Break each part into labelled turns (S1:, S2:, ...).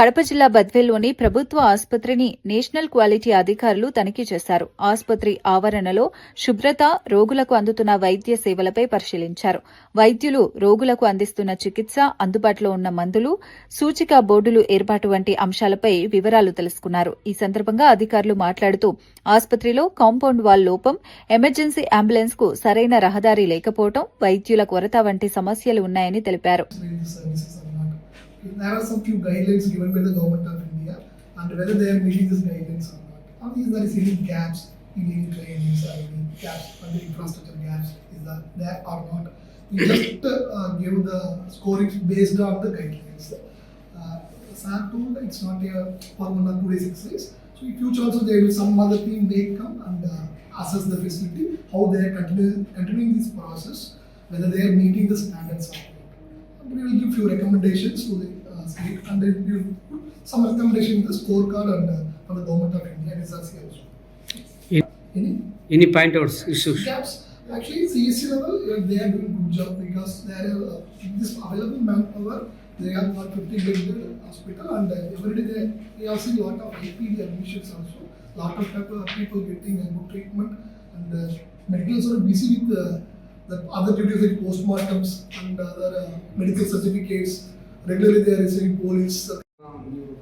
S1: కడప జిల్లా బద్వేల్లోని ప్రభుత్వ ఆసుపత్రిని నేషనల్ క్వాలిటీ అధికారులు తనిఖీ చేశారు. ఆసుపత్రి ఆవరణలో శుభ్రత, రోగులకు అందుతున్న వైద్య సేవలపై పరిశీలించారు. వైద్యులు రోగులకు అందిస్తున్న చికిత్స, అందుబాటులో ఉన్న మందులు, సూచిక బోర్డులు ఏర్పాటు వంటి అంశాలపై వివరాలు తెలుసుకున్నారు. ఈ సందర్భంగా అధికారులు మాట్లాడుతూ ఆసుపత్రిలో కాంపౌండ్ వాల్ లోపం, ఎమర్జెన్సీ అంబులెన్స్ కు సరైన రహదారి లేకపోవడం, వైద్యుల కొరత వంటి సమస్యలు ఉన్నాయని తెలిపారు.
S2: There are some few guidelines given by the government of India, and whether they are meeting these guidelines or not. Or is there any gaps in any trainings or any gaps on the infrastructure gaps is there or not? We just give the scoring based on the guidelines. Sir told it's not a for 1 or 2 days exercise. So in future also there will some other team may come and assess the facility, how they are continuing this process, whether they are meeting the standards or not. We will give few recommendations to the state, and then we will put some recommendation in the scorecard and for the government of India and SRC also.
S3: Any point outs issues?
S2: Gaps. Actually, CSC level they are doing good job because they are this available manpower. They have got 50 bedded hospital, and every day they have seen lot of IPD admissions also. Lot of people getting a good treatment, and medicals are busy with the other duties like postmortems and other medical certificates. Regularly they are receiving police.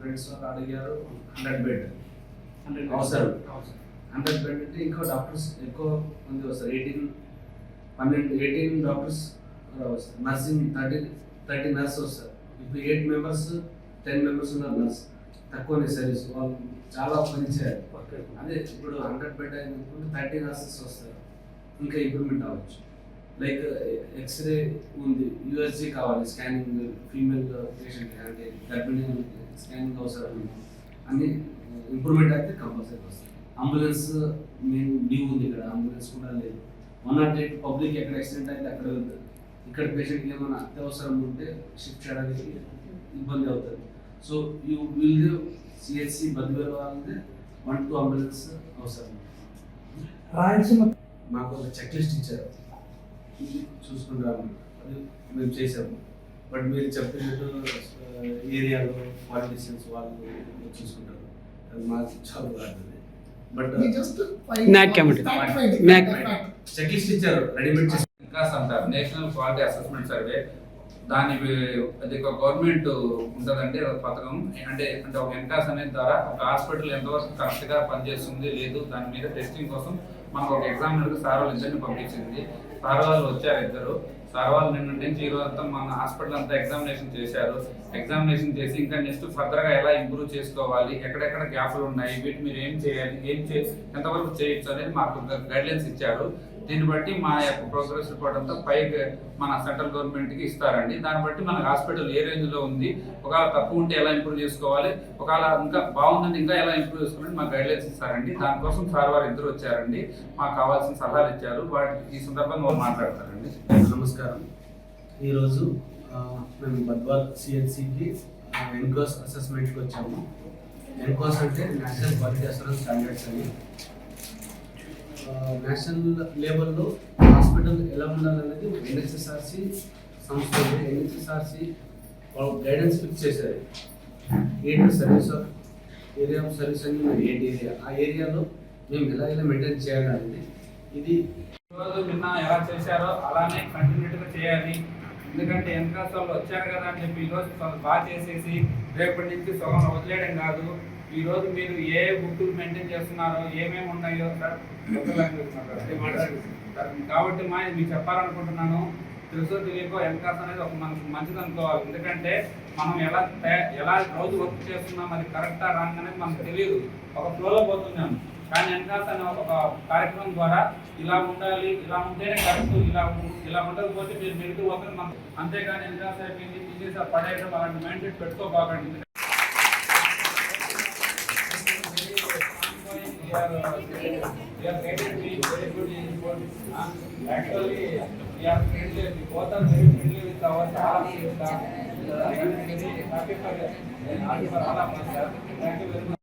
S4: Friends are అడిగారు 100 bed అవసరం 100 bed అంటే ఇంకో doctors ఎక్కువ మంది వస్తారు. 18 doctors వస్తారు. Nursing 30 nurse వస్తారు. ఇప్పుడు 8 మెంబర్స్ 10 మెంబర్స్ ఉన్న నర్స్ తక్కువనే సర్వీస్, వాళ్ళు చాలా పని చేయాలి. అదే ఇప్పుడు 100 బెడ్ అయినప్పుడు 30 నర్సెస్ వస్తారు. ఇంకా ఇంప్రూవ్మెంట్ అవ్వచ్చు. లైక్ ఎక్స్రే ఉంది, యూఎస్జీ కావాలి, స్కానింగ్ ఫీమేల్ పేషెంట్ అంటే గర్భిణీ స్కానింగ్ అవసరం, అన్ని ఇంప్రూవ్మెంట్ అయితే కంపల్సరీ వస్తుంది. అంబులెన్స్ మెయిన్ లీవ్ ఉంది, ఇక్కడ అంబులెన్స్ కూడా లేదు. 108 పబ్లిక్ ఎక్కడ యాక్సిడెంట్ అయితే అక్కడ వెళ్తుంది. ఇక్కడ పేషెంట్కి ఏమైనా అత్యవసరం ఉంటే షిఫ్ట్ చేయడానికి ఇబ్బంది అవుతుంది. So you will CHC Badvel వాళ్ళది 1-2 అంబులెన్స్ అవసరం. మాకు ఒక చెక్ లిస్ట్ ఇచ్చారు, ఇది చూసుకుంటాము, అది మేము చేసాము. బట్ మీరు చెప్పినట్టు ఏరియాలో పాలిటిషియన్స్ వాళ్ళు చూసుకుంటారు, అది మాకు చాలా బాగుంటుంది. బట్ చెక్ లిస్ట్ ఇచ్చారు, రెడీమేడ్
S5: ఎన్కాస్ అంటారు, నేషనల్ క్వాలిటీ అసెస్మెంట్ సర్వే. దాని అది ఒక గవర్నమెంట్ ఉంటుందంటే పథకం. అంటే ఒక ఎన్కాస్ అనేది ద్వారా ఒక హాస్పిటల్ ఎంతవరకు కరెక్ట్గా పనిచేస్తుంది లేదు దాని మీద టెస్టింగ్ కోసం మనకు ఒక ఎగ్జామినర్ సార్ వాళ్ళు ఇద్దరిని పంపించింది. సార్ వాళ్ళు వచ్చారు ఇద్దరు. సార్ వాళ్ళు నిన్న నుంచి ఈరోజు అంతా మన హాస్పిటల్ అంతా ఎగ్జామినేషన్ చేశారు. ఎగ్జామినేషన్ చేసి ఇంకా నెక్స్ట్ ఫర్దర్గా ఎలా ఇంప్రూవ్ చేసుకోవాలి, ఎక్కడెక్కడ గ్యాప్లు ఉన్నాయి, వీటి మీరు ఏం చేయాలి, ఎంతవరకు చేయొచ్చు అనేది మాకు గైడ్లైన్స్ ఇచ్చారు. దీన్ని బట్టి మా యొక్క ప్రోగ్రెస్ రిపోర్ట్ అంతా పైకి మన సెంట్రల్ గవర్నమెంట్కి ఇస్తారండి. దాన్ని బట్టి మన హాస్పిటల్ ఏ రేంజ్లో ఉంది, ఒకవేళ తక్కువ ఉంటే ఎలా ఇంప్రూవ్ చేసుకోవాలి, ఒకవేళ ఇంకా బాగుందంటే ఇంకా ఎలా ఇంప్రూవ్ చేసుకోవాలని మాకు గైడ్లైన్స్ ఇస్తారండి. దానికోసం సార్ వారు ఇద్దరు వచ్చారండి, మాకు కావాల్సిన సలహాలు ఇచ్చారు. వాటి ఈ సందర్భంగా మాట్లాడతారండి.
S4: నమస్కారం. ఈరోజు మేము బద్వాల్ సిహెచ్సికి ఎన్కాస్ అసెస్మెంట్కి వచ్చాము. ఎన్కాస్ అంటే నేషనల్ క్వాలిటీ అసెస్మెంట్ స్టాండర్డ్స్ అని. నేషనల్ లెవెల్లో హాస్పిటల్ ఎలా ఉండాలనేది ఎన్హెచ్ఎస్ఆర్సి సంస్థ ఉంది. ఎన్హెచ్ఎస్ఆర్సి గైడెన్స్ ఫిక్స్ చేశారు. 8 service of area of service అని 8 ఏరియా, ఆ ఏరియాలో మేము ఎలా మెయింటైన్ చేయాలండి. ఇది
S5: ఈరోజు నిన్న ఎలా చేశారో అలానే కంటిన్యూగా చేయాలి. ఎందుకంటే ఎన్కాస్ వాళ్ళు వచ్చారు కదా అని చెప్పి ఈరోజు బాగా చేసేసి రేపటి నుంచి సగం వదిలేయడం కాదు. ఈరోజు మీరు ఏ బుక్కులు మెయింటైన్ చేస్తున్నారో, ఏమేమి ఉన్నాయో సార్ కాబట్టి మీకు చెప్పాలనుకుంటున్నాను. తెలుసో తెలియకో ఎన్కాస్ అనేది ఒక మనకు మంచిది అనుకోవాలి. ఎందుకంటే మనం ఎలా రోజు వర్క్ చేస్తున్నాం, అది కరెక్టా రాంగ్ అనేది మనకు తెలియదు, ఒక ఫ్లోలో పోతున్నాం. కానీ ఎన్కాస్ అనే ఒక కార్యక్రమం ద్వారా ఇలా ఉండాలి, ఇలా ఉంటేనే కరెక్ట్, ఇలా ఉండకపోతే మీరు మెరుగు పోతుంది మనం. అంతేగాని ఎన్కాస్ అయిపోయింది తీసేసి పడేయడం అలాంటి మైండ్ సెట్ పెట్టుకోబాకండి. We are guided very good in sport. Actually, we are friendly. Both are very friendly with our staff. I am very happy for all of us. Thank you very much.